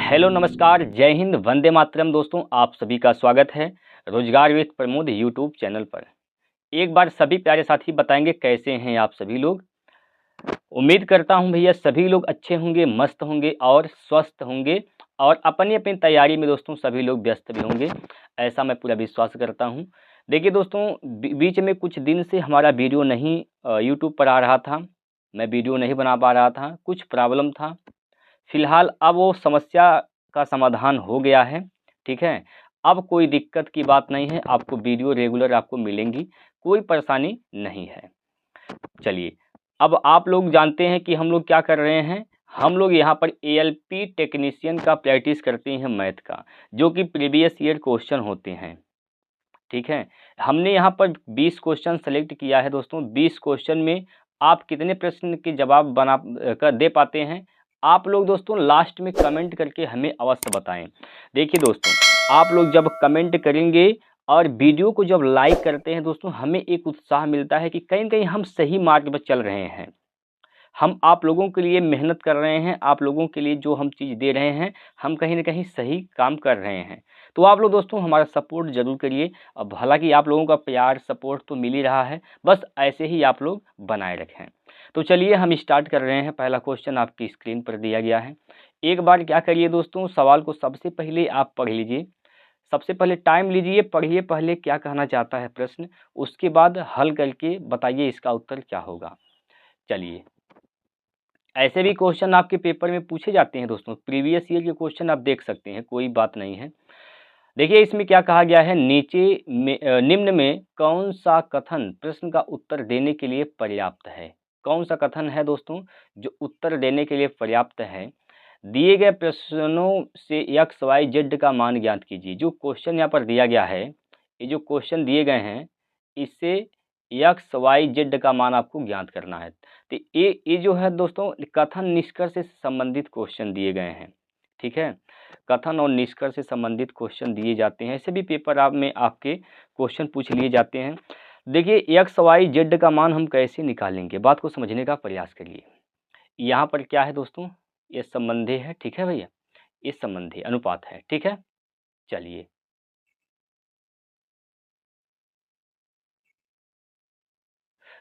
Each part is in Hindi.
हेलो नमस्कार, जय हिंद, वंदे मातरम। दोस्तों, आप सभी का स्वागत है रोजगार विद प्रमोद यूट्यूब चैनल पर। एक बार सभी प्यारे साथी बताएंगे कैसे हैं आप सभी लोग। उम्मीद करता हूं भैया सभी लोग अच्छे होंगे, मस्त होंगे और स्वस्थ होंगे और अपनी अपनी तैयारी में दोस्तों सभी लोग व्यस्त भी होंगे, ऐसा मैं पूरा विश्वास करता हूं। देखिए दोस्तों, बीच में कुछ दिन से हमारा वीडियो नहीं यूट्यूब पर आ रहा था, मैं वीडियो नहीं बना पा रहा था, कुछ प्रॉब्लम था। फिलहाल अब वो समस्या का समाधान हो गया है, ठीक है। अब कोई दिक्कत की बात नहीं है, आपको वीडियो रेगुलर आपको मिलेंगी, कोई परेशानी नहीं है। चलिए, अब आप लोग जानते हैं कि हम लोग क्या कर रहे हैं। हम लोग यहाँ पर एएलपी टेक्नीशियन का प्रैक्टिस करते हैं मैथ का, जो कि प्रीवियस ईयर क्वेश्चन होते हैं, ठीक है। हमने यहाँ पर 20 क्वेश्चन सेलेक्ट किया है दोस्तों। 20 क्वेश्चन में आप कितने प्रश्न के जवाब बना कर दे पाते हैं, आप लोग दोस्तों लास्ट में कमेंट करके हमें अवश्य बताएं। देखिए दोस्तों, आप लोग जब कमेंट करेंगे और वीडियो को जब लाइक करते हैं दोस्तों, हमें एक उत्साह मिलता है कि कहीं न कहीं हम सही मार्ग पर चल रहे हैं। हम आप लोगों के लिए मेहनत कर रहे हैं, आप लोगों के लिए जो हम चीज़ दे रहे हैं, हम कहीं न कहीं सही काम कर रहे हैं। तो आप लोग दोस्तों हमारा सपोर्ट ज़रूर करिए। अब हालाँकि आप लोगों का प्यार सपोर्ट तो मिल ही रहा है, बस ऐसे ही आप लोग बनाए रखें। तो चलिए हम स्टार्ट कर रहे हैं। पहला क्वेश्चन आपकी स्क्रीन पर दिया गया है। एक बार क्या करिए दोस्तों, सवाल को सबसे पहले आप पढ़ लीजिए। सबसे पहले टाइम लीजिए, पढ़िए पहले क्या कहना चाहता है प्रश्न, उसके बाद हल करके बताइए इसका उत्तर क्या होगा। चलिए, ऐसे भी क्वेश्चन आपके पेपर में पूछे जाते हैं दोस्तों, प्रीवियस ईयर के क्वेश्चन आप देख सकते हैं, कोई बात नहीं है। देखिए इसमें क्या कहा गया है, नीचे में निम्न में कौन सा कथन प्रश्न का उत्तर देने के लिए पर्याप्त है। कौन सा कथन है दोस्तों जो उत्तर देने के लिए पर्याप्त है। दिए गए प्रश्नों से एक्स वाई जेड का मान ज्ञात कीजिए। जो क्वेश्चन यहाँ पर दिया गया है, ये जो क्वेश्चन दिए गए हैं, इससे एक्स वाई जेड का मान आपको ज्ञात करना है। तो ये जो है दोस्तों कथन निष्कर्ष से संबंधित क्वेश्चन दिए गए हैं, ठीक है। कथन और निष्कर्ष से संबंधित क्वेश्चन दिए जाते हैं, ऐसे भी पेपर आप में आपके क्वेश्चन पूछ लिए जाते हैं। देखिए एक्स वाई जेड का मान हम कैसे निकालेंगे, बात को समझने का प्रयास करिए। यहाँ पर क्या है दोस्तों, ये संबंधी है, ठीक है भैया, ये संबंधी अनुपात है, ठीक है। चलिए,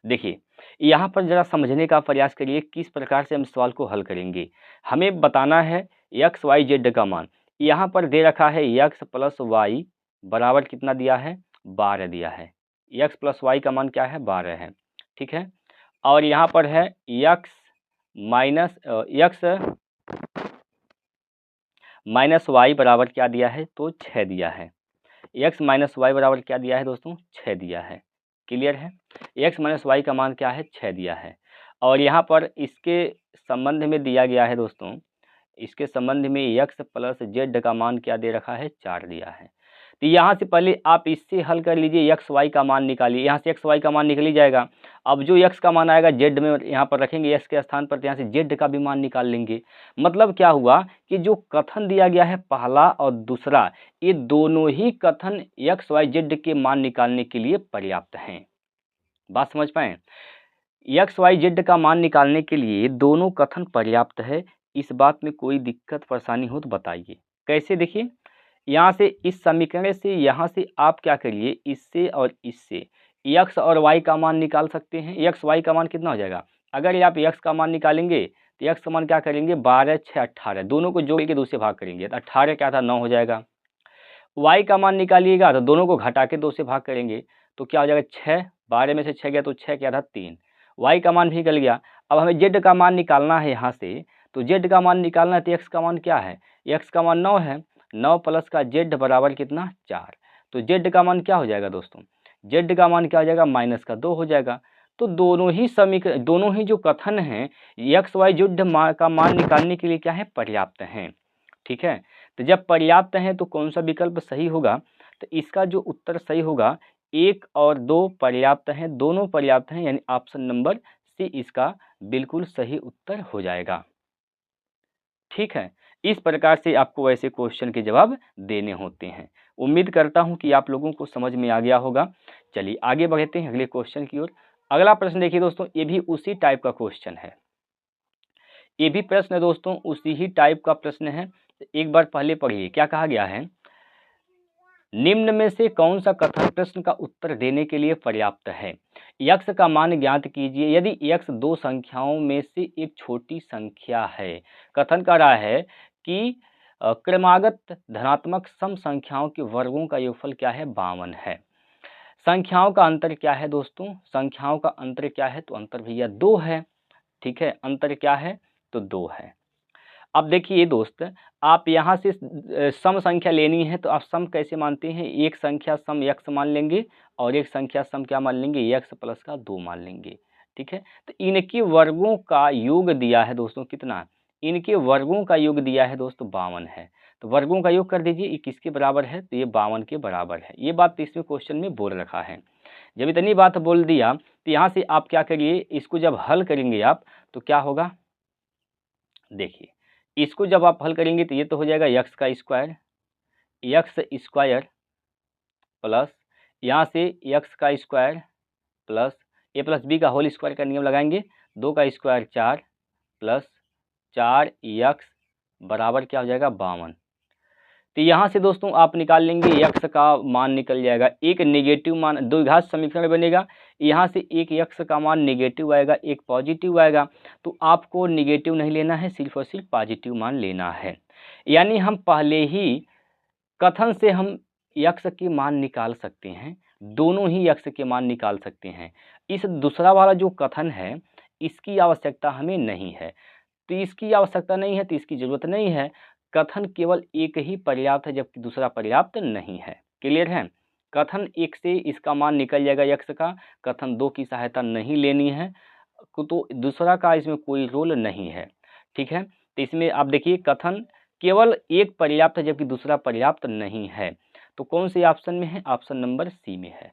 देखिए यहाँ पर ज़रा समझने का प्रयास करिए किस प्रकार से हम सवाल को हल करेंगे। हमें बताना है एक्स वाई जेड का मान। यहाँ पर दे रखा है एक्स प्लस वाई बराबर कितना दिया है, 12 दिया है। एक्स प्लस वाई का मान क्या है, 12 है, ठीक है। और यहाँ पर है एक्स माइनस वाई बराबर क्या दिया है, तो 6 दिया है। एक्स माइनस वाई बराबर क्या दिया है दोस्तों, 6 दिया है। क्लियर है, एक्स माइनस वाई का मान क्या है, 6 दिया है। और यहाँ पर इसके संबंध में दिया गया है दोस्तों, इसके संबंध में एक्स प्लस जेड का मान क्या दे रखा है, 4 दिया है। तो यहाँ से पहले आप इससे हल कर लीजिए, एक्स वाई का मान निकालिए। यहाँ से एक्स वाई का मान निकल ही जाएगा। अब जो एक्स का मान आएगा जेड में यहाँ पर रखेंगे एक्स के स्थान पर, तो यहाँ से जेड का भी मान निकाल लेंगे। मतलब क्या हुआ कि जो कथन दिया गया है पहला और दूसरा, ये दोनों ही कथन एक्स वाई जेड के मान निकालने के लिए पर्याप्त हैं। बात समझ पाए, एक्स वाई जेड का मान निकालने के लिए दोनों कथन पर्याप्त है। इस बात में कोई दिक्कत परेशानी हो तो बताइए कैसे। देखिए यहाँ से इस समीकरण से यहाँ से आप क्या करिए, इससे और इससे एक्स और वाई का मान निकाल सकते हैं। एक्स वाई का मान कितना हो जाएगा, अगर आप एक्स का मान निकालेंगे तो एक्स का मान क्या करेंगे, 12 6 18, दोनों को जोड़ के 2 से भाग करेंगे तो 18 क्या था, 9 हो जाएगा। वाई का मान निकालिएगा तो दोनों को घटा के 2 से भाग करेंगे तो क्या हो जाएगा, 6, 12 में से 6 गया तो 6 क्या था, 3। वाई का मान भी निकल गया। अब हमें जेड का मान निकालना है यहाँ से, तो जेड का मान निकालना है तो एक्स का मान क्या है, एक्स का मान 9 है। 9 प्लस का जेड बराबर कितना, 4। तो जेड का मान क्या हो जाएगा दोस्तों, जेड का मान क्या हो जाएगा, माइनस का 2 हो जाएगा। तो दोनों ही समीकरण, दोनों ही जो कथन हैं एक्स वाई जेड का मान निकालने के लिए क्या है, पर्याप्त हैं, ठीक है। तो जब पर्याप्त हैं तो कौन सा विकल्प सही होगा, तो इसका जो उत्तर सही होगा 1 और 2 पर्याप्त हैं, दोनों पर्याप्त हैं, यानी ऑप्शन नंबर सी इसका बिल्कुल सही उत्तर हो जाएगा, ठीक है। इस प्रकार से आपको ऐसे क्वेश्चन के जवाब देने होते हैं। उम्मीद करता हूं कि आप लोगों को समझ में आ गया होगा। चलिए आगे बढ़ते हैं अगले क्वेश्चन की ओर। अगला प्रश्न देखिए दोस्तों, ये भी उसी टाइप का क्वेश्चन है। ये भी प्रश्न है दोस्तों, उसी ही टाइप का प्रश्न है। एक बार पहले पढ़िए क्या कहा गया है। निम्न में से कौन सा कथन प्रश्न का उत्तर देने के लिए पर्याप्त है। यक्स का मान ज्ञात कीजिए यदि यक्स दो संख्याओं में से एक छोटी संख्या है। कथन कर रहा है कि क्रमागत धनात्मक सम संख्याओं के वर्गों का योगफल क्या है, 52 है। संख्याओं का अंतर क्या है दोस्तों, संख्याओं का अंतर क्या है, तो अंतर भैया 2 है। ठीक है, अंतर क्या है, तो 2 है। अब देखिए दोस्त, आप यहाँ से सम संख्या लेनी है तो आप सम कैसे मानते हैं, एक संख्या सम यक्स मान लेंगे और एक संख्या सम क्या मान लेंगे, यक्स प्लस का 2 मान लेंगे। ठीक है, तो इनके वर्गों का योग दिया है दोस्तों कितना, इनके वर्गों का योग दिया है दोस्तों 52 है। तो वर्गों का योग कर दीजिए, ये किसके बराबर है, तो ये 52 के बराबर है। ये बात इसमें क्वेश्चन में बोल रखा है। जब इतनी बात बोल दिया तो यहाँ से आप क्या करिए, इसको जब हल करेंगे आप तो क्या होगा, देखिए इसको जब आप हल करेंगे तो ये तो हो जाएगा यक्स का स्क्वायर, यक्स स्क्वायर प्लस यहाँ से यक्स का स्क्वायर प्लस ए प्लस बी का होल स्क्वायर का नियम लगाएंगे, 2 का स्क्वायर 4 प्लस 4 यक्स बराबर क्या हो जाएगा 52। तो यहाँ से दोस्तों आप निकाल लेंगे यक्स का मान निकल जाएगा, एक नेगेटिव मान द्विघात समीकरण बनेगा। यहाँ से एक यक्स का मान नेगेटिव आएगा, एक पॉजिटिव आएगा। तो आपको नेगेटिव नहीं लेना है, सिर्फ और सिर्फ पॉजिटिव मान लेना है। यानी हम पहले ही कथन से हम यक्स के मान निकाल सकते हैं, दोनों ही यक्स के मान निकाल सकते हैं। इस दूसरा वाला जो कथन है इसकी आवश्यकता हमें नहीं है, तो इसकी आवश्यकता नहीं है तो इसकी ज़रूरत नहीं है। कथन केवल एक ही पर्याप्त है जबकि दूसरा पर्याप्त नहीं है। क्लियर है, कथन एक से इसका मान निकल जाएगा यक्स का, कथन दो की सहायता नहीं लेनी है, तो दूसरा का इसमें कोई रोल नहीं है। ठीक है, तो इसमें आप देखिए कथन केवल एक पर्याप्त है जबकि दूसरा पर्याप्त नहीं है। तो कौन से ऑप्शन में है, ऑप्शन नंबर सी में है।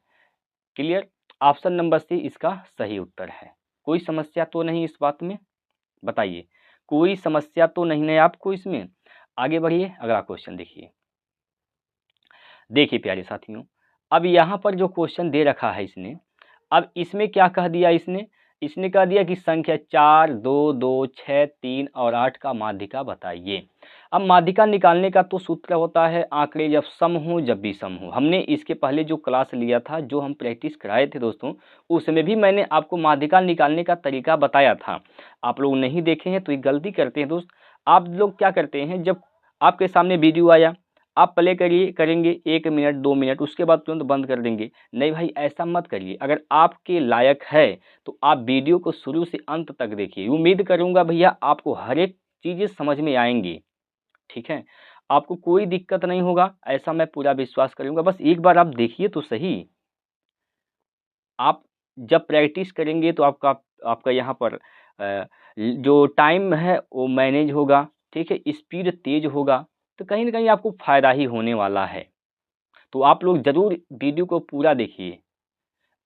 क्लियर, ऑप्शन नंबर सी इसका सही उत्तर है। कोई समस्या तो नहीं इस बात में, बताइए कोई समस्या तो नहीं है आपको इसमें। आगे बढ़िए, अगला क्वेश्चन देखिए। देखिए प्यारे साथियों, अब यहाँ पर जो क्वेश्चन दे रखा है इसने, अब इसमें क्या कह दिया इसने कह दिया कि संख्या 4, 2, 2, 6, 3 और 8 का माध्यिका बताइए। अब माध्यिका निकालने का तो सूत्र होता है आंकड़े जब सम हो जब भी सम हो। हमने इसके पहले जो क्लास लिया था, जो हम प्रैक्टिस कराए थे दोस्तों, उसमें भी मैंने आपको माध्यिका निकालने का तरीका बताया था। आप लोग नहीं देखे हैं तो एक गलती करते हैं दोस्त। आप लोग क्या करते हैं, जब आपके सामने वीडियो आया आप प्ले करेंगे 1 मिनट 2 मिनट, उसके बाद तुरंत बंद कर देंगे। नहीं भाई, ऐसा मत करिए। अगर आपके लायक है तो आप वीडियो को शुरू से अंत तक देखिए। उम्मीद करूंगा भैया आपको हर एक चीज़ें समझ में आएंगी। ठीक है, आपको कोई दिक्कत नहीं होगा, ऐसा मैं पूरा विश्वास करूंगा। बस एक बार आप देखिए तो सही। आप जब प्रैक्टिस करेंगे तो आपका यहाँ पर जो टाइम है वो मैनेज होगा। ठीक है, स्पीड तेज होगा, तो कहीं ना कहीं आपको फ़ायदा ही होने वाला है। तो आप लोग ज़रूर वीडियो को पूरा देखिए।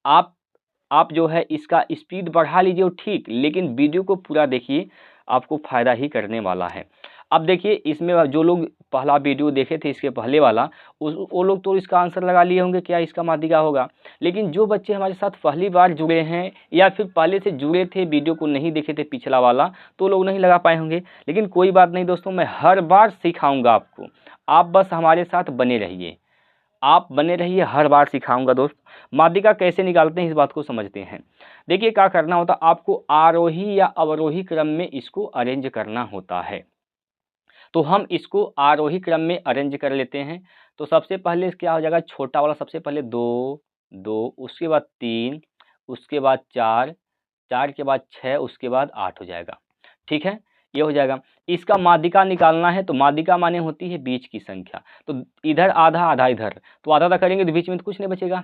आप जो है इसका स्पीड बढ़ा लीजिए ठीक, लेकिन वीडियो को पूरा देखिए, आपको फ़ायदा ही करने वाला है। अब देखिए इसमें जो लोग पहला वीडियो देखे थे इसके पहले वाला, वो लोग तो इसका आंसर लगा लिए होंगे क्या इसका माध्यिका होगा। लेकिन जो बच्चे हमारे साथ पहली बार जुड़े हैं या फिर पहले से जुड़े थे, वीडियो को नहीं देखे थे पिछला वाला, तो लोग नहीं लगा पाए होंगे। लेकिन कोई बात नहीं दोस्तों, मैं हर बार सिखाऊंगा आपको। आप बस हमारे साथ बने रहिए, आप बने रहिए, हर बार सिखाऊंगा दोस्त। माध्यिका कैसे निकालते हैं इस बात को समझते हैं। देखिए क्या करना होता, आपको आरोही या अवरोही क्रम में इसको अरेंज करना होता है। तो हम इसको आरोही क्रम में अरेंज कर लेते हैं। तो सबसे पहले क्या हो जाएगा, छोटा वाला सबसे पहले 2, 2, उसके बाद 3, उसके बाद 4, 4 के बाद 6, उसके बाद 8 हो जाएगा। ठीक है, ये हो जाएगा। इसका माध्यिका निकालना है, तो माध्यिका माने होती है बीच की संख्या। तो इधर आधा आधा इधर, तो आधा आधा करेंगे तो बीच में तो कुछ नहीं बचेगा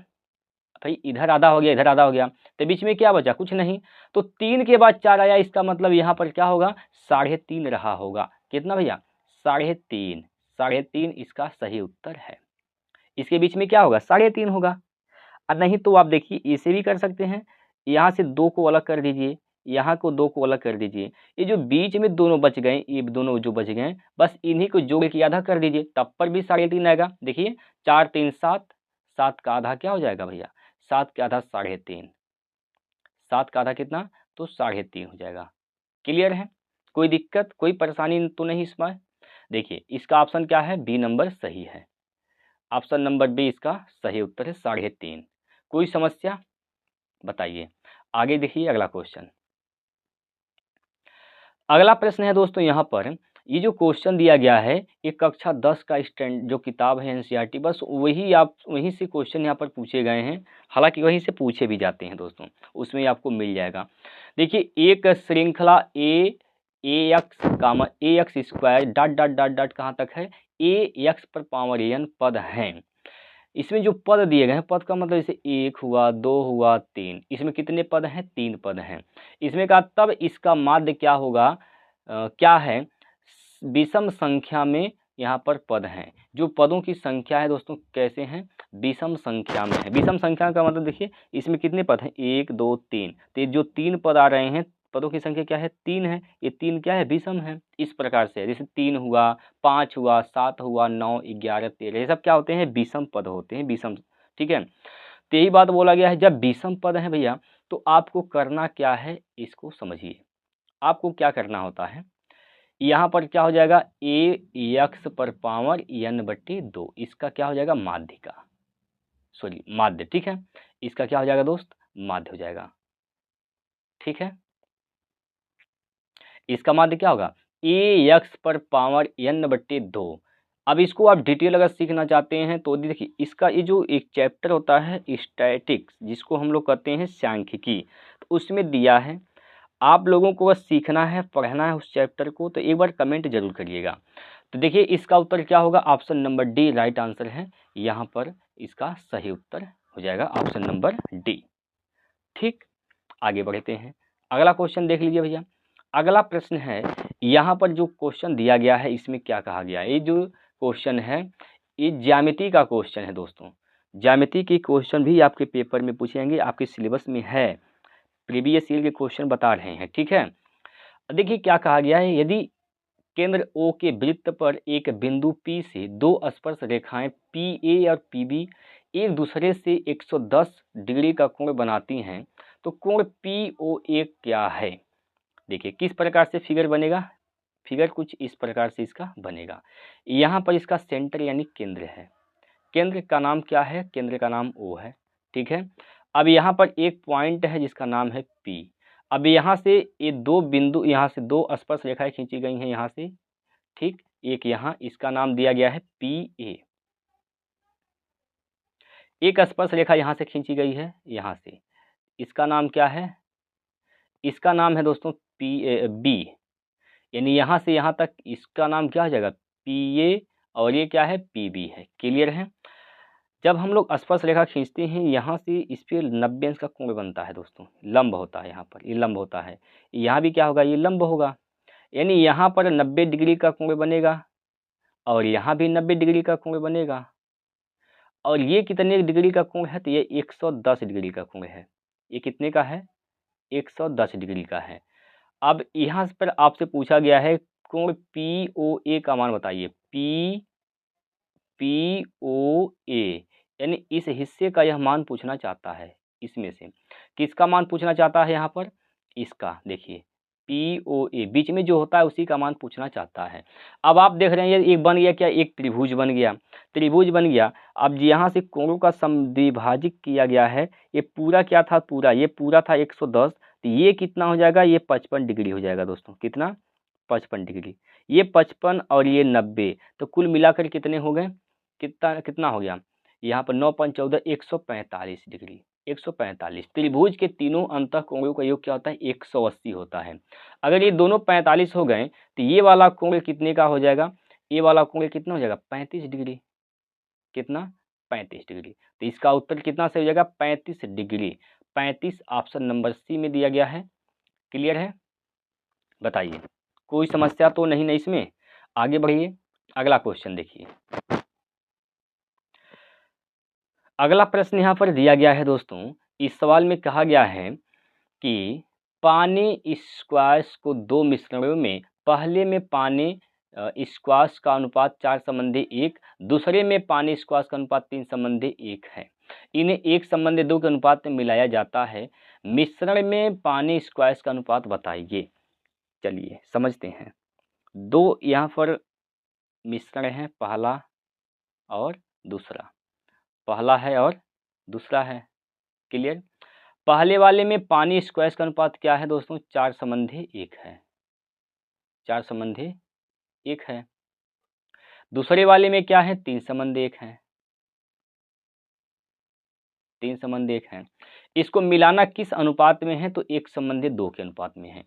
भाई, इधर आधा हो गया इधर आधा हो गया, तो बीच में क्या बचा, कुछ नहीं। तो 3 के बाद 4 आया, इसका मतलब यहाँ पर क्या होगा, 3.5 रहा होगा। कितना भैया, 3.5, 3.5 इसका सही उत्तर है। इसके बीच में क्या होगा, 3.5 होगा। और नहीं तो आप देखिए इसे भी कर सकते हैं, यहाँ से 2 को अलग कर दीजिए, यहाँ को 2 को अलग कर दीजिए, ये जो बीच में दोनों बच गए, ये दोनों जो बच गए, बस इन्हीं को जोड़ के आधा कर दीजिए, तब पर भी 3.5 आएगा। देखिए 4 3 7, 7 का आधा क्या हो जाएगा भैया, 7 का आधा 3.5, 7 का आधा कितना, तो 3.5 हो जाएगा। क्लियर है, कोई दिक्कत कोई परेशानी तो नहीं इसमें। देखिए इसका ऑप्शन क्या है, बी नंबर सही है। ऑप्शन नंबर बी इसका सही उत्तर है 3.5। कोई समस्या बताइए। आगे देखिए अगला क्वेश्चन। अगला प्रश्न है दोस्तों यहाँ पर, ये जो क्वेश्चन दिया गया है ये कक्षा 10 का स्टैंड जो किताब है एनसीईआरटी, बस वही आप वहीं से क्वेश्चन यहाँ पर पूछे गए हैं। हालांकि वहीं से पूछे भी जाते हैं दोस्तों, उसमें आपको मिल जाएगा। देखिए एक श्रृंखला a x square dot dot dot dot कहाँ तक है, ए एक्स पर पावर एन पद हैं। इसमें जो पद दिए गए हैं, पद का मतलब जैसे 1 हुआ, 2 हुआ, 3, इसमें कितने पद हैं, 3 पद हैं। इसमें का तब इसका माध्य क्या होगा, क्या है, विषम संख्या में यहाँ पर पद हैं। जो पदों की संख्या है दोस्तों कैसे हैं, विषम संख्या में है। विषम संख्या का मतलब देखिए इसमें कितने पद हैं, 1 2 3, तो ये जो 3 पद आ रहे हैं, पदों की संख्या क्या है, 3 है। ये 3 क्या है, विषम है। इस प्रकार से जैसे 3 हुआ, 5 हुआ, 7 हुआ, 9 11 13, ये सब क्या होते हैं, विषम पद होते हैं, विषम। ठीक है, तो यही बात बोला गया है, जब विषम पद है भैया तो आपको करना क्या है, इसको समझिए। आपको क्या करना होता है, यहाँ पर क्या हो जाएगा, ए एक्स पर पावर n/2, इसका क्या हो जाएगा, माध्य का, सॉरी माध्य। ठीक है, इसका क्या हो जाएगा दोस्त, माध्य हो जाएगा। ठीक है, इसका माध्य क्या होगा, ए एक्स पर पावर n/2। अब इसको आप डिटेल अगर सीखना चाहते हैं तो देखिए इसका ये जो एक चैप्टर होता है स्टैटिक्स, जिसको हम लोग कहते हैं सांख्यिकी, तो उसमें दिया है। आप लोगों को बस सीखना है, पढ़ना है उस चैप्टर को, तो एक बार कमेंट जरूर करिएगा। तो देखिए इसका उत्तर क्या होगा, option number D right answer है। यहाँ पर इसका सही उत्तर हो जाएगा ऑप्शन नंबर डी। ठीक, आगे बढ़ते हैं। अगला क्वेश्चन देख लीजिए भैया। अगला प्रश्न है, यहाँ पर जो क्वेश्चन दिया गया है इसमें क्या कहा गया है, ये जो क्वेश्चन है ये ज्यामिति का क्वेश्चन है दोस्तों। ज्यामिति के क्वेश्चन भी आपके पेपर में पूछेंगे, आपके सिलेबस में है, प्रीवियस ईयर के क्वेश्चन बता रहे हैं। ठीक है, देखिए क्या कहा गया है, यदि केंद्र O के वृत्त पर एक बिंदु P से दो स्पर्श रेखाएं PA और PB एक दूसरे से 110 डिग्री का कोण बनाती हैं, तो कोण POA क्या है। देखिए किस प्रकार से फिगर बनेगा, फिगर कुछ इस प्रकार से इसका बनेगा। यहाँ पर इसका सेंटर यानी केंद्र है, केंद्र का नाम क्या है, केंद्र का नाम O है। ठीक है, अब यहाँ पर एक पॉइंट है जिसका नाम है P। अब यहाँ से ये दो बिंदु, यहाँ से दो स्पर्श रेखाएं खींची गई हैं यहाँ से, ठीक, एक यहाँ, इसका नाम दिया गया है PA। एक स्पर्श रेखा यहाँ से खींची गई है यहाँ से, इसका नाम क्या है, इसका नाम है दोस्तों B, यानी यहाँ से यहाँ तक इसका नाम क्या हो जाएगा, PA, और ये क्या है, PB है। क्लियर है। जब हम लोग स्पर्श रेखा खींचते हैं यहाँ से, इस पर 90 अंश का कोण बनता है दोस्तों, लंब होता है, यहाँ पर ये लंब होता है, यहाँ भी क्या होगा, ये लंब होगा, यानी यहाँ पर 90 डिग्री का कोण बनेगा और यहाँ भी 90 डिग्री का कोण बनेगा। और ये कितने डिग्री का कोण है, तो ये 110 डिग्री का कोण है। ये कितने का है, 110 डिग्री का है। अब यहाँ पर आपसे पूछा गया है कोण POA का मान बताइए, POA, यानी इस हिस्से का यह मान पूछना चाहता है। इसमें से किसका मान पूछना चाहता है, यहाँ पर इसका, देखिए POA बीच में जो होता है उसी का मान पूछना चाहता है। अब आप देख रहे हैं ये एक बन गया क्या, एक त्रिभुज बन गया, त्रिभुज बन गया। अब यहाँ से कोणों का समद्विभाजित किया गया है, ये पूरा क्या था, पूरा ये पूरा था 110, तो ये कितना हो जाएगा, ये 55 डिग्री हो जाएगा दोस्तों, कितना, 55 डिग्री। ये 55 और ये 90, तो कुल मिलाकर कितने हो गए, कितना कितना हो गया, यहाँ पर 9 5 14 145 डिग्री, 145। त्रिभुज के तीनों अंतःकोणों का योग क्या होता है, 180 होता है। अगर ये दोनों 45 हो गए तो ये वाला कोण कितने का हो जाएगा, ये वाला कोण कितना हो जाएगा, 35 डिग्री, कितना, 35 डिग्री। तो इसका उत्तर कितना से हो जाएगा, 35 डिग्री। 35 ऑप्शन नंबर सी में दिया गया है। क्लियर है, बताइए कोई समस्या तो नहीं ना इसमें। आगे बढ़िए, अगला क्वेश्चन देखिए। अगला प्रश्न यहाँ पर दिया गया है दोस्तों, इस सवाल में कहा गया है कि पानी स्क्वाश को दो मिश्रणों में, पहले में पानी स्क्वाश का अनुपात 4:1, दूसरे में पानी स्क्वाश का अनुपात 3:1 है। इन्हें 1:2 के अनुपात में मिलाया जाता है, मिश्रण में पानी स्क्वाश का अनुपात बताइए। चलिए समझते हैं। दो यहाँ पर मिश्रण है, पहला और दूसरा, पहला है और दूसरा है। क्लियर। पहले वाले में पानी स्क्वायर का अनुपात क्या है दोस्तों? 4:1 है, 4:1 है। दूसरे वाले में क्या है? 3:1 है, 3:1 है। इसको मिलाना किस अनुपात में है? तो 1:2 के अनुपात में है।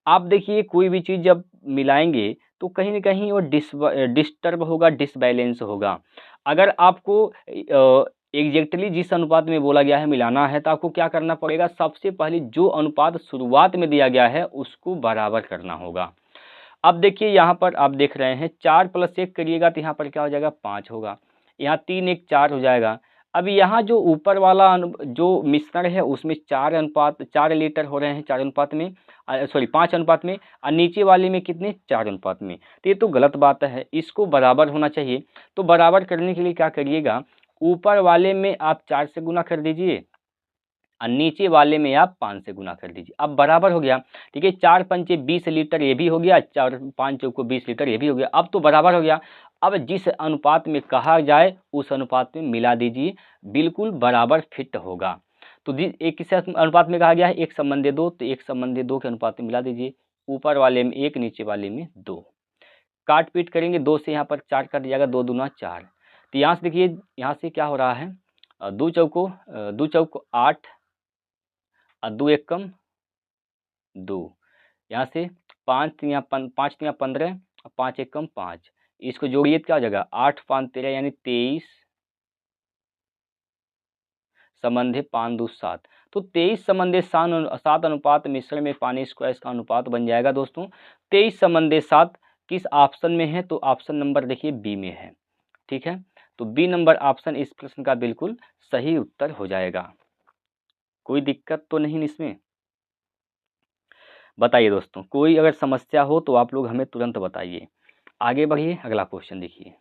आप देखिए कोई भी चीज़ जब मिलाएंगे तो कहीं ना कहीं वो डिस्टर्ब होगा, डिसबैलेंस होगा। अगर आपको एग्जैक्टली जिस अनुपात में बोला गया है मिलाना है तो आपको क्या करना पड़ेगा? सबसे पहले जो अनुपात शुरुआत में दिया गया है उसको बराबर करना होगा। अब देखिए यहाँ पर आप देख रहे हैं 4 + 1 करिएगा तो यहाँ पर क्या हो जाएगा? 5 होगा। यहाँ 3 1 4 हो जाएगा। अब यहाँ जो ऊपर वाला जो मिश्रण है उसमें 4 लीटर हो रहे हैं, 4 अनुपात में, सॉरी 5 अनुपात में, और नीचे वाले में कितने? 4 अनुपात में। तो ये तो गलत बात है, इसको बराबर होना चाहिए। तो बराबर करने के लिए क्या करिएगा? ऊपर वाले में आप 4 से गुना कर दीजिए और नीचे वाले में आप 5 से गुना कर दीजिए। अब बराबर हो गया। ठीक है, 4 पंचे 20 लीटर ये भी हो गया, 4 5 चौको 20 लीटर ये भी हो गया। अब तो बराबर हो गया। अब जिस अनुपात में कहा जाए उस अनुपात में मिला दीजिए, बिल्कुल बराबर फिट होगा। तो एक किस अनुपात में कहा गया है? 1:2, तो 1:2 के अनुपात में मिला दीजिए। ऊपर वाले में 1, नीचे वाले में 2। काट पीट करेंगे, 2 से यहाँ पर 4 कट जाएगा, 2 दूना 4। तो यहाँ से देखिए, यहाँ से क्या हो रहा है? 2 चौको 8 और 2 एकम 2। यहाँ से 5 तिया 15 और 5 एकम 5। इसको जोड़िए तो क्या हो जाएगा? 8 5 13 यानी 23 संबंधे 5 2 7। तो 23 संबंधे 7 अनुपात मिश्रण में पानी स्क्वायर का अनुपात बन जाएगा दोस्तों 23 संबंधे 7। किस ऑप्शन में है? तो ऑप्शन नंबर देखिए बी में है। ठीक है, तो बी नंबर ऑप्शन इस प्रश्न का बिल्कुल सही उत्तर हो जाएगा। कोई दिक्कत तो नहीं इसमें? बताइए दोस्तों, कोई अगर समस्या हो तो आप लोग हमें तुरंत बताइए। आगे बढ़िए, अगला क्वेश्चन देखिए।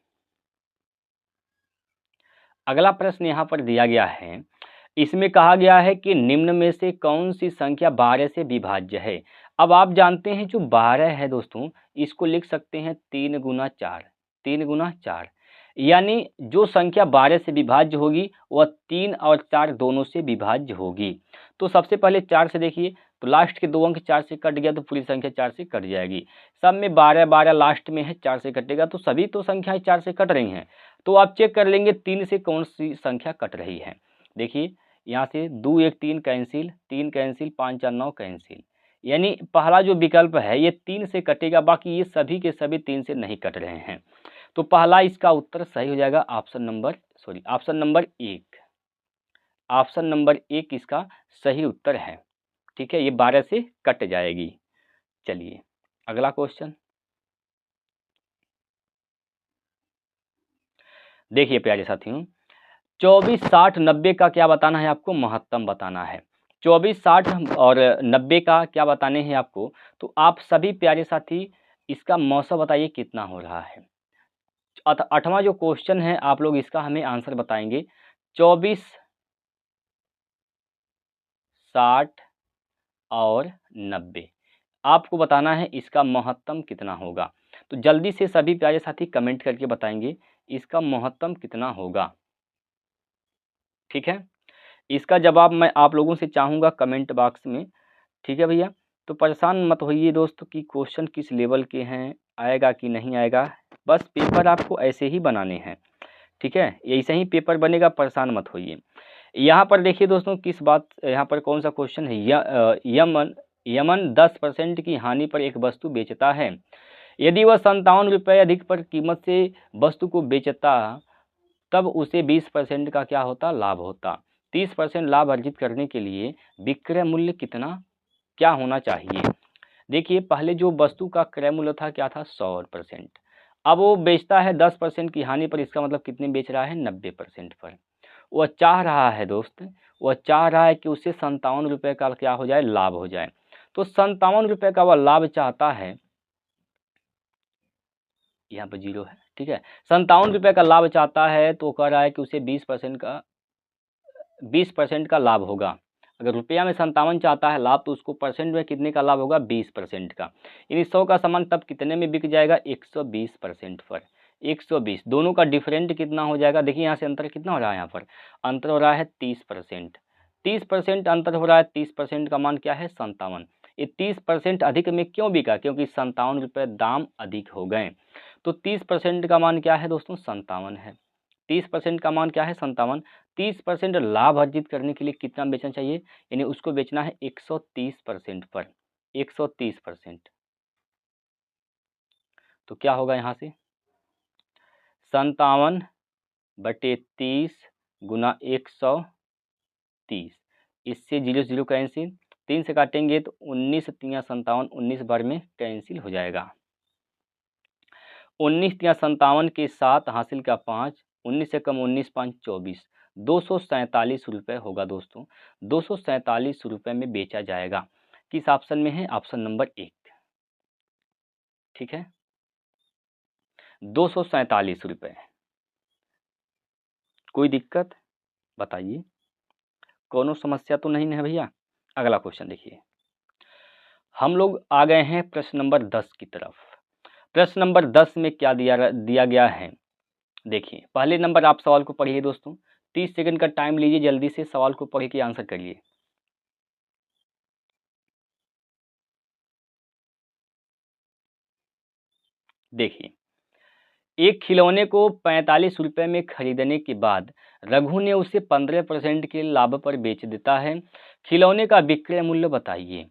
अगला प्रश्न यहाँ पर दिया गया है। इसमें कहा गया है कि निम्न में से कौन सी संख्या 12 से विभाज्य है? अब आप जानते हैं जो 12 है दोस्तों, इसको लिख सकते हैं 3 गुना 4, 3 गुना 4। यानी जो संख्या 12 से विभाज्य होगी वह 3 और 4 दोनों से विभाज्य होगी। तो सबसे पहले 4 से देखिए, तो लास्ट के 2 अंक 4 से कट गया तो पूरी संख्या 4 से कट जाएगी। सब में 12 12 लास्ट में है, 4 से कटेगा, तो सभी तो संख्याएं 4 से कट रही हैं। तो आप चेक कर लेंगे 3 से कौन सी संख्या कट रही है। देखिए यहाँ से 2 1 3 कैंसिल, 3 कैंसिल, 5 4 9 कैंसिल। यानी पहला जो विकल्प है ये 3 से कटेगा, बाकी ये सभी के सभी 3 से नहीं कट रहे हैं। तो पहला इसका उत्तर सही हो जाएगा ऑप्शन नंबर 1। ऑप्शन नंबर 1 इसका सही उत्तर है। ठीक है, ये 12 से कट जाएगी। चलिए अगला क्वेश्चन देखिए प्यारे साथियों, 24 60 90 का क्या बताना है आपको? महत्तम बताना है। 24 60 और 90 का क्या बताने हैं आपको? तो आप सभी प्यारे साथी इसका मौसम बताइए कितना हो रहा है। 8वां जो क्वेश्चन है आप लोग इसका हमें आंसर बताएंगे। 24 60 और 90 आपको बताना है इसका महत्तम कितना होगा। तो जल्दी से सभी प्यारे साथी कमेंट करके बताएंगे इसका महत्तम कितना होगा। ठीक है, इसका जवाब मैं आप लोगों से चाहूँगा कमेंट बॉक्स में। ठीक है भैया, तो परेशान मत होइए दोस्तों कि क्वेश्चन किस लेवल के हैं, आएगा कि नहीं आएगा। बस पेपर आपको ऐसे ही बनाने हैं। ठीक है, ऐसे ही पेपर बनेगा, परेशान मत होइए। यहाँ पर देखिए दोस्तों किस बात, यहाँ पर कौन सा क्वेश्चन है? यमन 10% की हानि पर एक वस्तु बेचता है। यदि वह 57 रुपये अधिक पर कीमत से वस्तु को बेचता तब उसे 20% का क्या होता? लाभ होता। 30% लाभ अर्जित करने के लिए विक्रय मूल्य कितना क्या होना चाहिए? देखिए पहले जो वस्तु का क्रय मूल्य था क्या था? 100%। अब वो बेचता है 10% की हानि पर, इसका मतलब कितने बेच रहा है? 90% पर। वह चाह रहा है दोस्त, वह चाह रहा है कि उसे 57 रुपये का क्या हो जाए? लाभ हो जाए। तो 57 रुपये का वह लाभ चाहता है, यहाँ पर 0 है। ठीक है, 57 रुपये का लाभ चाहता है तो कह रहा है कि उसे 20% का लाभ होगा। अगर रुपया में 57 चाहता है लाभ तो उसको परसेंट में कितने का लाभ होगा? 20% का। यानी 100 का सामान तब कितने में बिक जाएगा? 120% पर। 120, दोनों का डिफरेंट कितना हो जाएगा? देखिए यहाँ से अंतर कितना हो रहा है, यहाँ पर अंतर हो रहा है 30%। 30% अंतर हो रहा है, 30% का मान क्या है? 57। ये 30% अधिक में क्यों बिका? क्योंकि 57 रुपये दाम अधिक हो गए। तो 30% का मान क्या है दोस्तों? 57 है। 30% का मान क्या है? 57। 30% लाभ अर्जित करने के लिए कितना बेचना चाहिए? यानी उसको बेचना है 130% पर, 130%। तो क्या होगा यहाँ से? 57/30 गुना 130, इससे 0 0 कैंसिल, 3 से काटेंगे तो 19 3 57, 19 बार में कैंसिल हो जाएगा। 19 3 57 के साथ हासिल का 5, 19 से कम 19 5 24, 247 रुपये होगा दोस्तों। 247 रुपये में बेचा जाएगा। किस ऑप्शन में है? Option number 1। ठीक है, 247 रुपये। कोई दिक्कत बताइए, कोनो समस्या तो नहीं है भैया? अगला क्वेश्चन देखिए, हम लोग आ गए हैं प्रश्न नंबर 10 की तरफ। प्रश्न नंबर 10 में क्या दिया गया है? देखिए, पहले नंबर आप सवाल को पढ़िए दोस्तों, 30 सेकंड का टाइम लीजिए, जल्दी से सवाल को पढ़ के आंसर करिए। देखिए, एक खिलौने को 45 रुपये में खरीदने के बाद रघु ने उसे 15% के लाभ पर बेच देता है। खिलौने का विक्रय मूल्य बताइए।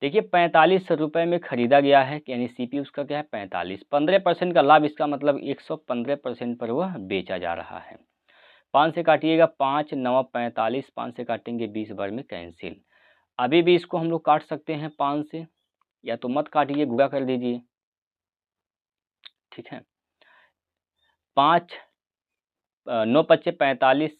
देखिए, 45 रुपये में खरीदा गया है, यानी सीपी उसका क्या है? 45। 15% का लाभ, इसका मतलब 115% पर वह बेचा जा रहा है। 5 से काटिएगा, 5 9 45, 5 से काटेंगे 20 बार में कैंसिल। अभी भी इसको हम लोग काट सकते हैं 5 से, या तो मत काटिए, गुणा कर दीजिए। ठीक है, 5 9 पच्चे 45,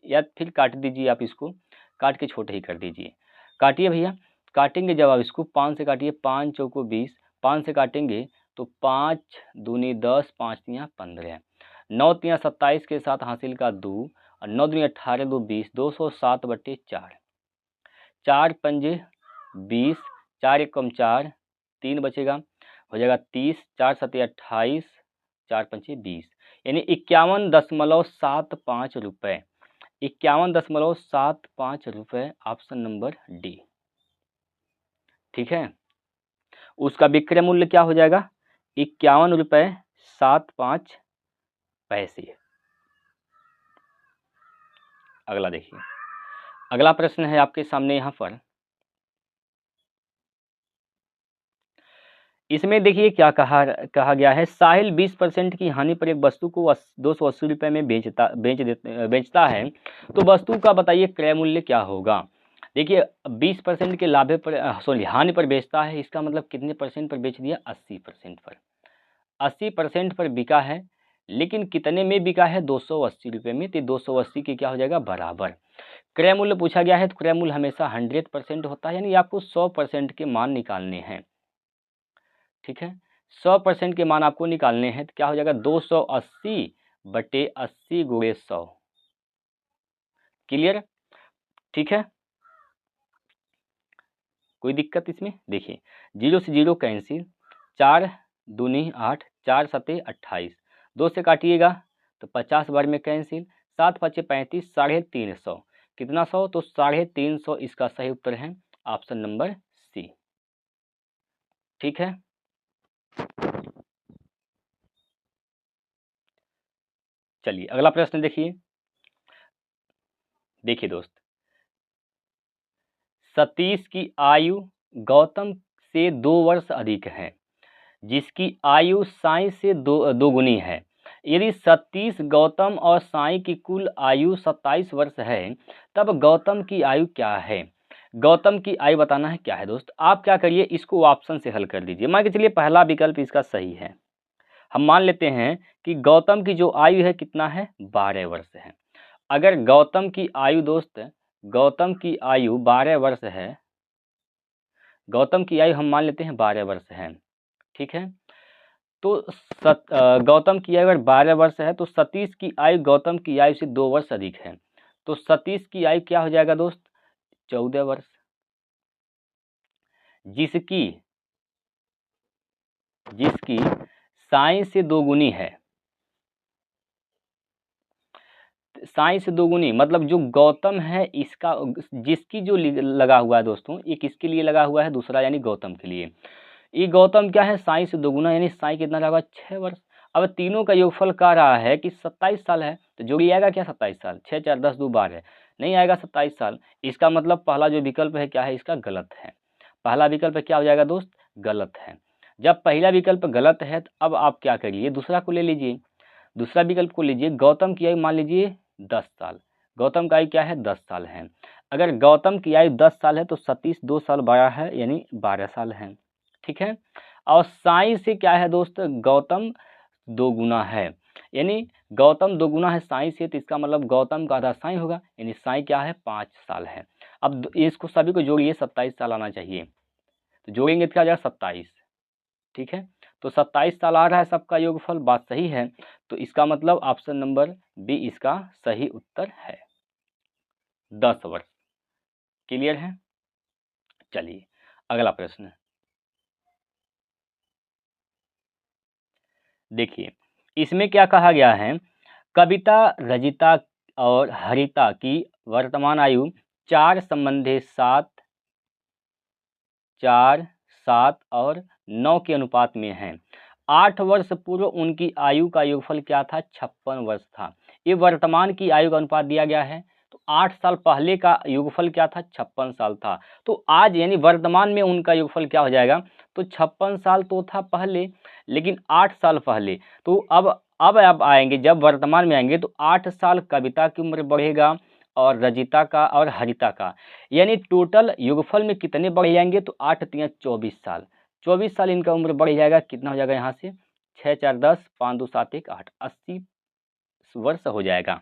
या फिर काट दीजिए, आप इसको काट के छोटे ही कर दीजिए। काटिए भैया, काटेंगे जब आप इसको 5 से काटिए, 5 चौको 20, 5 से काटेंगे तो 5 दूनी 10, 5 तियाँ 15, 9 तियाँ 27 के साथ हासिल का 2, और 9 दूनी 18, 2 20, 207/4, 4 पंजे 20, 4 एकम 4, 3 बचेगा, हो जाएगा 30, 4 सत्ते 28, 4 पंचे 20, यानी 51.75 रुपये। 51.75 रुपये, ऑप्शन नंबर डी। ठीक है, उसका विक्रय मूल्य क्या हो जाएगा? 51.75 रुपये। अगला देखिए, अगला प्रश्न है आपके सामने यहाँ पर। इसमें देखिए क्या कहा गया है, साहिल 20% की हानि पर एक वस्तु को 280 रुपये में बेचता है, तो वस्तु का बताइए क्रय मूल्य क्या होगा? देखिए, 20% के लाभे पर हानि पर बेचता है, इसका मतलब कितने परसेंट पर बेच दिया? 80% पर। 80% पर बिका है, लेकिन कितने में बिका है? 280 रुपये में। तो 280 के क्या हो जाएगा? बराबर। क्रय मूल्य पूछा गया है, तो क्रय मूल्य हमेशा 100% होता है, यानी आपको 100% के मान निकालने हैं। ठीक है, 100% के मान आपको निकालने हैं, तो क्या हो जाएगा? 280/80 × 100। क्लियर? ठीक है, कोई दिक्कत इसमें? देखिए, 0 से 0 कैंसिल, 4 दूनी 8, 4 सत्ते 28, 2 से काटिएगा तो 50 बार में कैंसिल, 7 5 35, 350। कितना 100? तो 350 इसका सही उत्तर है, ऑप्शन नंबर सी। ठीक है, चलिए अगला प्रश्न देखिए। देखिए दोस्त, सतीश की आयु गौतम से 2 वर्ष अधिक है, जिसकी आयु साई से दोगुनी है। यदि सतीश, गौतम और साई की कुल आयु 27 वर्ष है, तब गौतम की आयु क्या है? गौतम की आयु बताना है क्या है दोस्त? आप क्या करिए, इसको ऑप्शन से हल कर दीजिए। मान के चलिए पहला विकल्प इसका सही है, हम मान लेते हैं कि गौतम की जो आयु है कितना है? 12 वर्ष है। अगर गौतम की आयु दोस्त, गौतम की आयु 12 वर्ष है, गौतम की आयु हम मान लेते हैं 12 वर्ष है। ठीक है, तो गौतम की आयु अगर 12 वर्ष है, तो सतीश की आयु गौतम की आयु से 2 वर्ष अधिक है, तो सतीश की आयु क्या हो जाएगा दोस्त? 14 वर्ष। जिसकी साई से दोगुनी है, साइंस दोगुनी मतलब जो गौतम है इसका, जिसकी जो लगा हुआ है दोस्तों, ये किसके लिए लगा हुआ है, दूसरा यानी गौतम के लिए। ये गौतम क्या है, साइंस दोगुना यानी साई कितना लगा 6 वर्ष। अब तीनों का योगफल कह रहा है कि 27 साल है, तो जोड़ी आएगा क्या 27 साल, 6 4 10 2 12 नहीं आएगा 27 साल। इसका मतलब पहला जो विकल्प है क्या है, इसका गलत है। पहला विकल्प क्या हो जाएगा दोस्त, गलत है। जब पहला विकल्प गलत है तो अब आप क्या करिए, दूसरा को ले लीजिए। दूसरा विकल्प को लीजिए, गौतम की आयु मान लीजिए 10 साल। गौतम की आयु क्या है, 10 साल है। अगर गौतम की आयु 10 साल है तो सतीश 2 साल बड़ा है, यानी 12 साल है। ठीक है। और साई से क्या है दोस्त, गौतम 2 गुना है, यानी गौतम 2 गुना है साई से, तो इसका मतलब गौतम का आधा साई होगा, यानी साई क्या है 5 साल है। अब इसको सभी को जोड़िए, 27 साल आना चाहिए, तो जोड़ेंगे तो क्या आ जाएगा 27। ठीक है, तो 27 साल आ रहा है सबका योगफल, बात सही है। तो इसका मतलब ऑप्शन नंबर बी इसका सही उत्तर है, 10 वर्ष। क्लियर है। चलिए अगला प्रश्न देखिए, इसमें क्या कहा गया है, कविता, रजिता और हरिता की वर्तमान आयु 4 संबंधी 7, 4, 7 और 9 के अनुपात में है। 8 वर्ष पूर्व उनकी आयु का योगफल क्या था, 56 वर्ष था। ये वर्तमान की आयु का अनुपात दिया गया है, तो 8 साल पहले का योगफल क्या था, 56 साल था। तो आज यानी वर्तमान में उनका योगफल क्या हो जाएगा, तो 56 साल तो था पहले, लेकिन 8 साल पहले, तो अब आप आएंगे, जब वर्तमान में आएंगे तो 8 साल कविता की उम्र बढ़ेगा और रजिता का और हरिता का, यानी टोटल योगफल में कितने बढ़ जाएंगे, तो 8 3 24 साल, 24 साल इनका उम्र बढ़ जाएगा। कितना हो जाएगा यहाँ से, 6 4 10 5 2 7 1 8, 80 वर्ष हो जाएगा।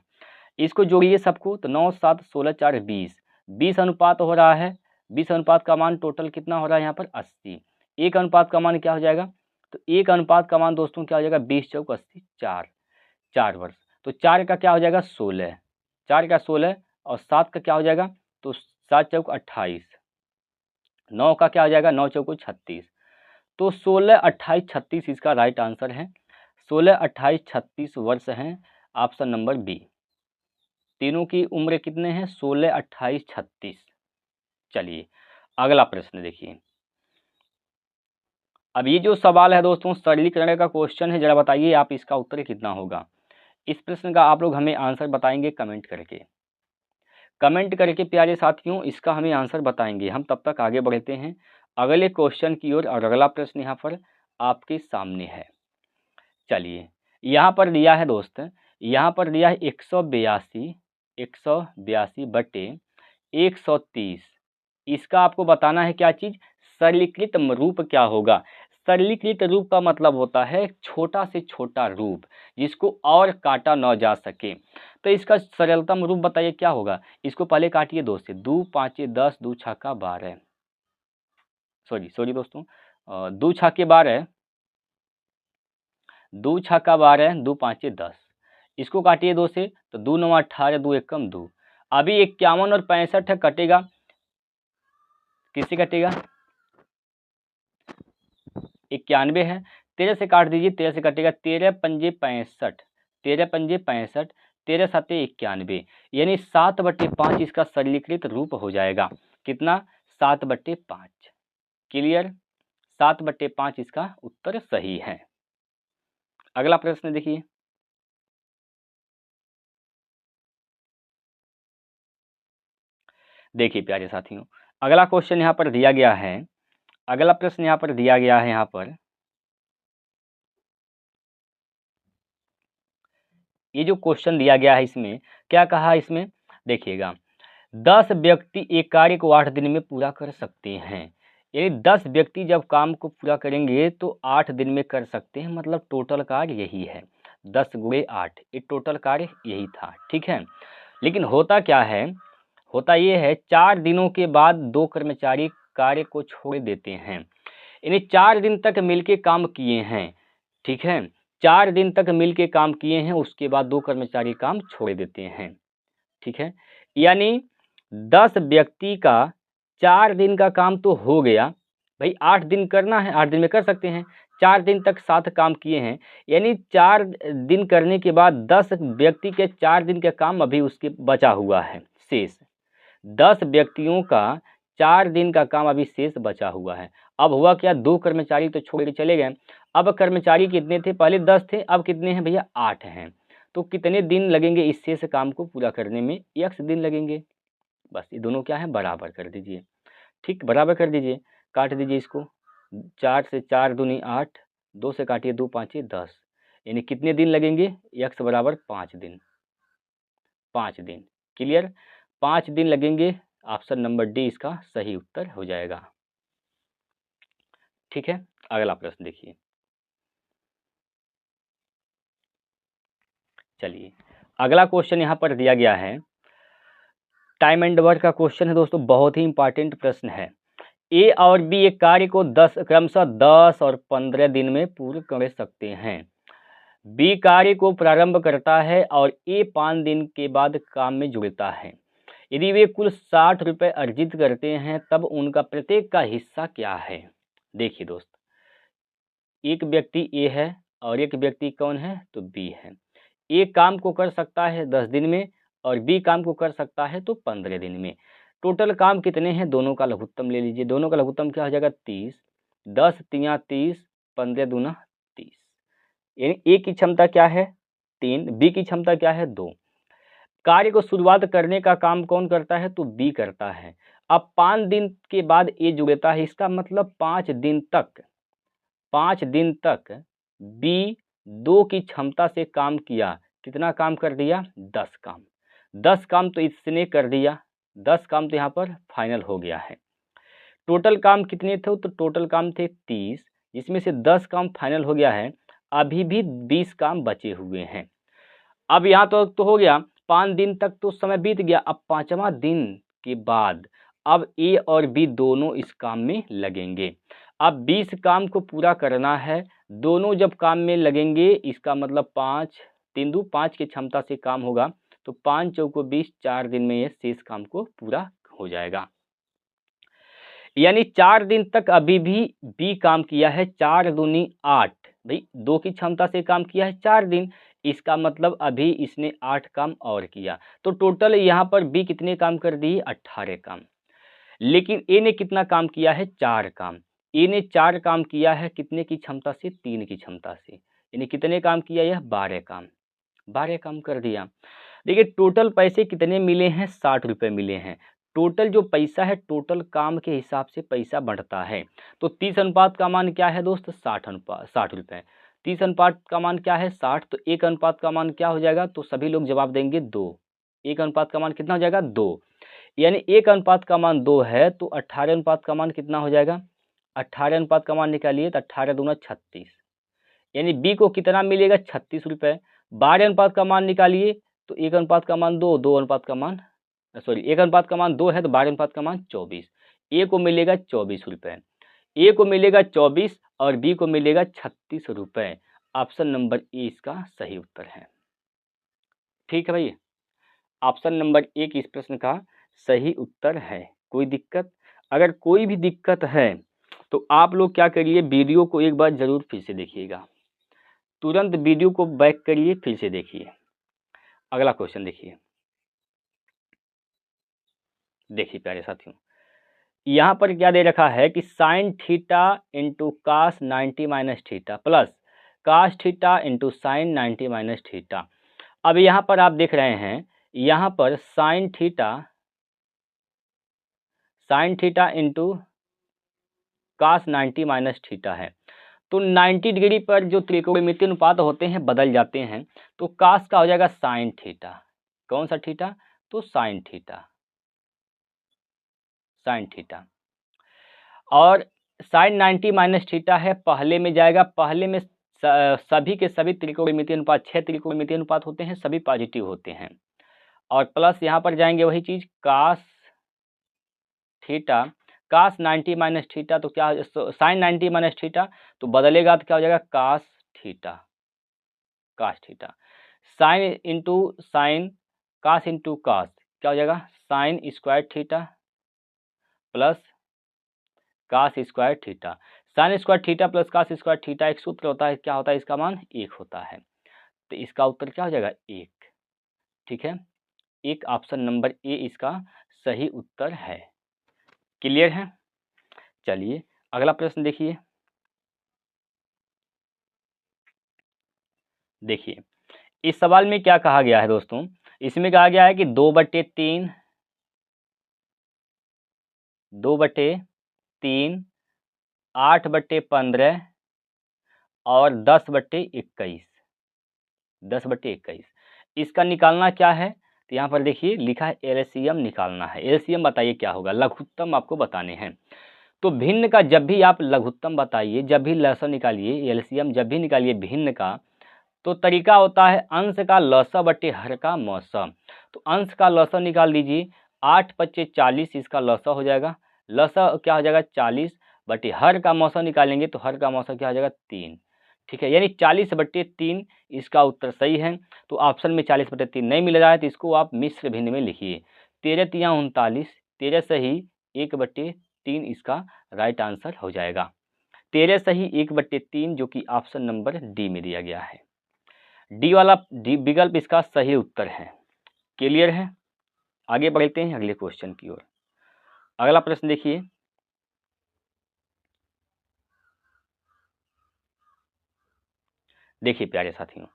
इसको जोड़िए सबको, तो 9 7 16 4 20, 20 अनुपात हो रहा है। 20 अनुपात का मान टोटल कितना हो रहा है यहाँ पर 80। एक अनुपात का मान क्या हो जाएगा, तो एक अनुपात का मान दोस्तों क्या हो जाएगा, 20 चौक 80, 4 वर्ष। तो 4 का क्या हो जाएगा 16, 4 का 16 और 7 का क्या हो जाएगा, तो 7 चौक 28, 9 का क्या हो जाएगा, 9 चौको 36। तो 16 28 36 इसका राइट आंसर है। 16 28 36 वर्ष हैं, ऑप्शन नंबर बी। तीनों की उम्र कितने हैं, 16 28 36। चलिए अगला प्रश्न देखिए। अब ये जो सवाल है दोस्तों सरलीकरण का क्वेश्चन है, जरा बताइए आप इसका उत्तर कितना होगा। इस प्रश्न का आप लोग हमें आंसर बताएंगे कमेंट करके। कमेंट करके प्यारे साथियों इसका हमें आंसर बताएंगे। हम तब तक आगे बढ़ते हैं अगले क्वेश्चन की ओर, और अगला प्रश्न यहाँ पर आपके सामने है। चलिए यहाँ पर दिया है दोस्त, यहाँ पर दिया है 182 बटे 130। इसका आपको बताना है क्या चीज़, सरलीकृत रूप क्या होगा। सरलीकृत रूप का मतलब होता है छोटा से छोटा रूप, जिसको और काटा न जा सके। तो इसका सरलतम रूप बताइए क्या होगा। इसको पहले काटिए 2 से, 2 5 10, 2 छक्का 12, सॉरी दोस्तों, 2 छक्के 12, 2 छक्का 12, 2 5 10। इसको काटिए 2 से, तो 2 9 18, 2 1 2। अभी 51 और 65 है, कटेगा, किससे कटेगा, 91 है, 13 से काट दीजिए, 13 से कटेगा, 13 पंजे 65, 13 पंजे 65, 13 सत्ते 91, यानी 7/5 इसका सरलीकृत रूप हो जाएगा। कितना, 7/5। क्लियर, 7/5 इसका उत्तर सही है। अगला प्रश्न देखिए। देखिए प्यारे साथियों, अगला क्वेश्चन यहाँ पर दिया गया है, अगला प्रश्न यहाँ पर दिया गया है। यहाँ पर ये जो क्वेश्चन दिया गया है इसमें क्या कहा, इसमें देखिएगा 10 व्यक्ति एक कार्य को 8 दिन में पूरा कर सकते हैं। यानी 10 व्यक्ति जब काम को पूरा करेंगे तो 8 दिन में कर सकते हैं, मतलब टोटल कार्य यही है, 10 × 8, ये टोटल कार्य यही था। ठीक है, लेकिन होता क्या है, होता ये है 4 दिनों के बाद 2 कर्मचारी कार्य को छोड़ देते हैं। यानी 4 दिन तक मिलके काम किए हैं। ठीक है, 4 दिन तक मिलके काम किए हैं, उसके बाद 2 कर्मचारी काम छोड़ देते हैं। ठीक है, यानी 10 व्यक्ति का 4 दिन का काम तो हो गया भाई, 8 दिन करना है, 8 दिन में कर सकते हैं। 4 दिन तक साथ काम किए हैं, यानी 4 दिन करने के बाद 10 व्यक्ति के 4 दिन का काम अभी उसके बचा हुआ है शेष। 10 व्यक्तियों का 4 दिन का काम अभी शेष बचा हुआ है। अब हुआ क्या, 2 कर्मचारी तो छोड़ के चले गए। अब कर्मचारी कितने थे, पहले 10 थे, अब कितने हैं भैया, 8 हैं। तो कितने दिन लगेंगे इस शेष काम को पूरा करने में, x दिन लगेंगे। बस ये दोनों क्या है, बराबर कर दीजिए। ठीक, बराबर कर दीजिए, काट दीजिए इसको। 4 से 4 दूनी 8, 2 से काटिए 2 5 10, यानी कितने दिन लगेंगे, x बराबर 5 दिन। 5 दिन, क्लियर, 5 दिन लगेंगे। ऑप्शन नंबर डी इसका सही उत्तर हो जाएगा। ठीक है, अगला प्रश्न देखिए। चलिए, अगला क्वेश्चन यहाँ पर दिया गया है, टाइम एंड वर्क का क्वेश्चन है दोस्तों, बहुत ही इंपॉर्टेंट प्रश्न है। ए और बी एक कार्य को क्रमशः 10 और 15 दिन में पूर्ण कर सकते हैं। बी कार्य को प्रारंभ करता है और ए 5 दिन के बाद काम में जुड़ता है। यदि वे कुल 60 रुपये अर्जित करते हैं तब उनका प्रत्येक का हिस्सा क्या है। देखिए दोस्त, एक व्यक्ति ए है और एक व्यक्ति कौन है, तो बी है। ए काम को कर सकता है 10 दिन में और बी काम को कर सकता है तो 15 दिन में। टोटल काम कितने हैं, दोनों का लघुत्तम ले लीजिए। दोनों का लघुत्तम क्या हो जाएगा, 30। 10 तिया 30, 15 दूना 30, यानी ए की क्षमता क्या है, 3, बी की क्षमता क्या है, 2। कार्य को शुरुआत करने का काम कौन करता है, तो बी करता है। अब 5 दिन के बाद ए जुड़ता है, इसका मतलब 5 दिन तक बी 2 की क्षमता से काम किया। कितना काम कर दिया, 10 काम। 10 काम तो इसने कर दिया, 10 काम तो यहाँ पर फाइनल हो गया है। टोटल काम कितने थे, तो टोटल काम थे 30, जिसमें से 10 काम फाइनल हो गया है। अभी भी 20 काम बचे हुए हैं। अब यहाँ तो हो गया, 5 दिन तक तो समय बीत गया। अब 5वां दिन के बाद अब ए और बी दोनों इस काम में लगेंगे। अब 20 काम को पूरा करना है, दोनों जब काम में लगेंगे, इसका मतलब 5 3 दू 5 की क्षमता से काम होगा, तो 5 चौको 20, 4 दिन में ये शेष काम को पूरा हो जाएगा। यानी 4 दिन तक अभी भी बी काम किया है। 4 दूनी 8, भाई 2 की क्षमता से काम किया है 4 दिन, इसका मतलब अभी इसने 8 काम और किया। तो टोटल यहाँ पर बी कितने काम कर दिए, 18 काम। लेकिन ए ने कितना काम किया है, 4 काम। ए ने 4 काम किया है कितने की क्षमता से, 3 की क्षमता से, यानी कितने काम किया, यह 12 काम। 12 काम कर दिया। देखिए टोटल पैसे कितने मिले हैं, 60 रुपये मिले हैं। टोटल जो पैसा है, टोटल काम के हिसाब से पैसा बढ़ता है। तो 30 अनुपात का मान क्या है दोस्त, 60 रुपये। 30 अनुपात का मान क्या है, 60। तो 1 अनुपात का मान क्या हो जाएगा, तो सभी लोग जवाब देंगे 2। 1 अनुपात का मान कितना हो जाएगा, 2। यानी 1 अनुपात का मान 2 है, तो 18 अनुपात का मान कितना हो जाएगा, 18 अनुपात का मान निकालिए तो 18 दूना 36, यानी बी को कितना मिलेगा, 36 रुपये। 12 अनुपात का मान निकालिए तो 1 अनुपात का मान 2, 2 अनुपात का मान 1 अनुपात का मान 2 है, तो 12 अनुपात का मान 24। ए को मिलेगा 24 रुपये, ए को मिलेगा 24 और बी को मिलेगा 36 रुपये। ऑप्शन नंबर ए इसका सही उत्तर है। ठीक है भाई, ऑप्शन नंबर ए इस प्रश्न का सही उत्तर है। कोई दिक्कत, अगर कोई भी दिक्कत है तो आप लोग क्या करिए, वीडियो को एक बार जरूर फिर से देखिएगा। तुरंत वीडियो को बैक करिए, फिर से देखिए। अगला क्वेश्चन देखिए। देखिए प्यारे साथियों, यहाँ पर क्या दे रखा है कि sine theta into cos 90 minus theta plus cos theta into sine 90 minus theta. अब यहाँ पर आप देख रहे हैं, यहाँ पर sine theta into cos 90 minus theta है। तो 90 डिग्री पर जो त्रिकोणमितीय अनुपात होते हैं बदल जाते हैं। तो कास का हो जाएगा साइन थीटा, कौन सा थीटा, तो साइन थीटा, साइन थीटा। और साइन 90 माइनस थीटा है, पहले में जाएगा। पहले में सभी के सभी त्रिकोणमितीय अनुपात 6 त्रिकोणमितीय अनुपात होते हैं, सभी पॉजिटिव होते हैं। और प्लस यहाँ पर जाएंगे वही चीज, कास थीटा, कास 90 माइनस थीटा, तो क्या साइन 90 माइनस थीटा, तो बदलेगा तो क्या हो जाएगा, cos theta, cos theta. Sine into sine, cos into cos क्या हो जाएगा, sine square theta plus cos square theta. Sine square theta plus cos square theta एक सूत्र होता है, क्या होता है इसका मान 1 होता है। तो इसका उत्तर क्या हो जाएगा 1। ठीक है, एक ऑप्शन नंबर ए इसका सही उत्तर है। क्लियर है। चलिए अगला प्रश्न देखिए। देखिए इस सवाल में क्या कहा गया है दोस्तों, इसमें कहा गया है कि 2/3 2/3 8/15 और 10/21 10/21 इसका निकालना क्या है। तो यहाँ पर देखिए लिखा है एलसीएम निकालना है। एलसीएम बताइए क्या होगा, लघुत्तम आपको बताने हैं। तो भिन्न का जब भी आप लघुत्तम बताइए, जब भी लसा निकालिए, एलसीएम जब भी निकालिए भिन्न का, तो तरीका होता है अंश का लसा बटे हर का मौसा। तो अंश का लसा निकाल दीजिए, 8×5 = 40 इसका लसा हो जाएगा। लसा क्या हो जाएगा 40 बटे हर का मौसा निकालेंगे तो हर का मौसा क्या हो जाएगा 3। ठीक है, यानी 40/3 इसका उत्तर सही है। तो ऑप्शन में 40/3 नहीं मिल रहा है तो इसको आप मिश्र भिन्न में लिखिए। 13×3 = 39, 13 सही 1/3 इसका राइट आंसर हो जाएगा। 13 सही 1/3 जो कि ऑप्शन नंबर डी में दिया गया है। डी वाला डी विकल्प इसका सही उत्तर है। क्लियर है। आगे बढ़ते हैं अगले क्वेश्चन की ओर। अगला प्रश्न देखिए। देखिए प्यारे साथियों,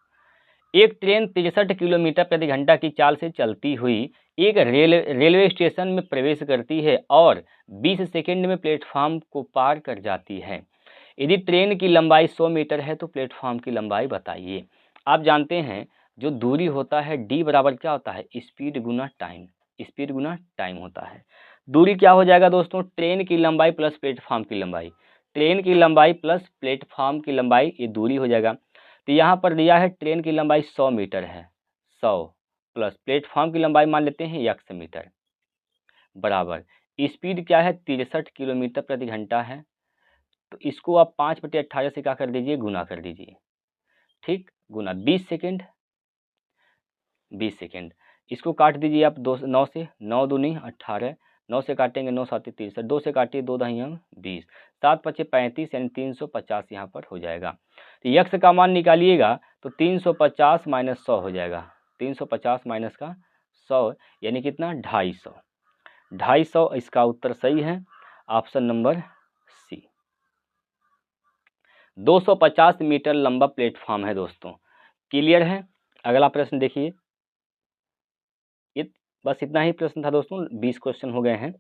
एक ट्रेन 63 किलोमीटर प्रति घंटा की चाल से चलती हुई एक रेलवे स्टेशन में प्रवेश करती है और 20 सेकंड में प्लेटफॉर्म को पार कर जाती है। यदि ट्रेन की लंबाई 100 मीटर है तो प्लेटफॉर्म की लंबाई बताइए। आप जानते हैं जो दूरी होता है डी बराबर क्या होता है, स्पीड गुना टाइम। स्पीड गुना टाइम होता है। दूरी क्या हो जाएगा दोस्तों, ट्रेन की लंबाई प्लस प्लेटफॉर्म की लंबाई। ट्रेन की लंबाई प्लस प्लेटफॉर्म की लंबाई ये दूरी हो जाएगा। तो यहाँ पर दिया है ट्रेन की लंबाई 100 मीटर है, 100 प्लस प्लेटफॉर्म की लंबाई मान लेते हैं 100 मीटर बराबर स्पीड क्या है 63 किलोमीटर प्रति घंटा है। तो इसको आप 5/18 से क्या कर दीजिए, गुना कर दीजिए। ठीक, गुना 20 सेकेंड, 20 सेकेंड इसको काट दीजिए आप 9 से, 9 दूनी 18, 9 से काटेंगे 9 7 63, 2 से काटिए 2 दहिया 20, 7 5 35 यानी 350 यहाँ पर हो जाएगा। तो यक्स का मान निकालिएगा तो 350 माइनस 100 हो जाएगा। 350 माइनस का 100 यानी कितना 250। 250 इसका उत्तर सही है, ऑप्शन नंबर सी। 250 मीटर लंबा प्लेटफॉर्म है दोस्तों। क्लियर है। अगला प्रश्न देखिए। बस इतना ही प्रश्न था दोस्तों, 20 क्वेश्चन हो गए हैं।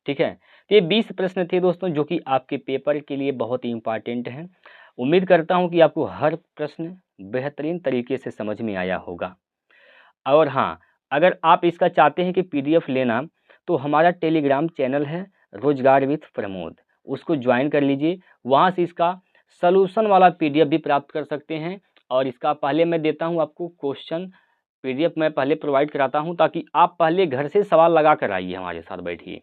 ठीक है, तो ये 20 प्रश्न थे दोस्तों जो कि आपके पेपर के लिए बहुत ही इंपॉर्टेंट हैं। उम्मीद करता हूँ कि आपको हर प्रश्न बेहतरीन तरीके से समझ में आया होगा। और हाँ, अगर आप इसका चाहते हैं कि PDF लेना तो हमारा टेलीग्राम चैनल है रोजगार विथ प्रमोद, उसको ज्वाइन कर लीजिए। वहाँ से इसका सलूशन वाला PDF भी प्राप्त कर सकते हैं। और इसका पहले मैं देता हूँ आपको क्वेश्चन PDF मैं पहले प्रोवाइड कराता हूँ ताकि आप पहले घर से सवाल लगा कर आइए हमारे साथ बैठिए।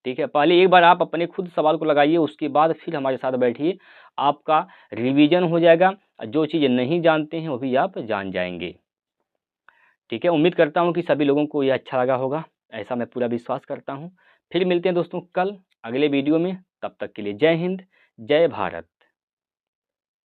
ठीक है, पहले एक बार आप अपने खुद सवाल को लगाइए, उसके बाद फिर हमारे साथ बैठिए। आपका रिवीजन हो जाएगा, जो चीज़ नहीं जानते हैं वो भी आप जान जाएंगे। ठीक है, उम्मीद करता हूँ कि सभी लोगों को यह अच्छा लगा होगा, ऐसा मैं पूरा विश्वास करता हूँ। फिर मिलते हैं दोस्तों कल अगले वीडियो में, तब तक के लिए जय हिंद, जय भारत।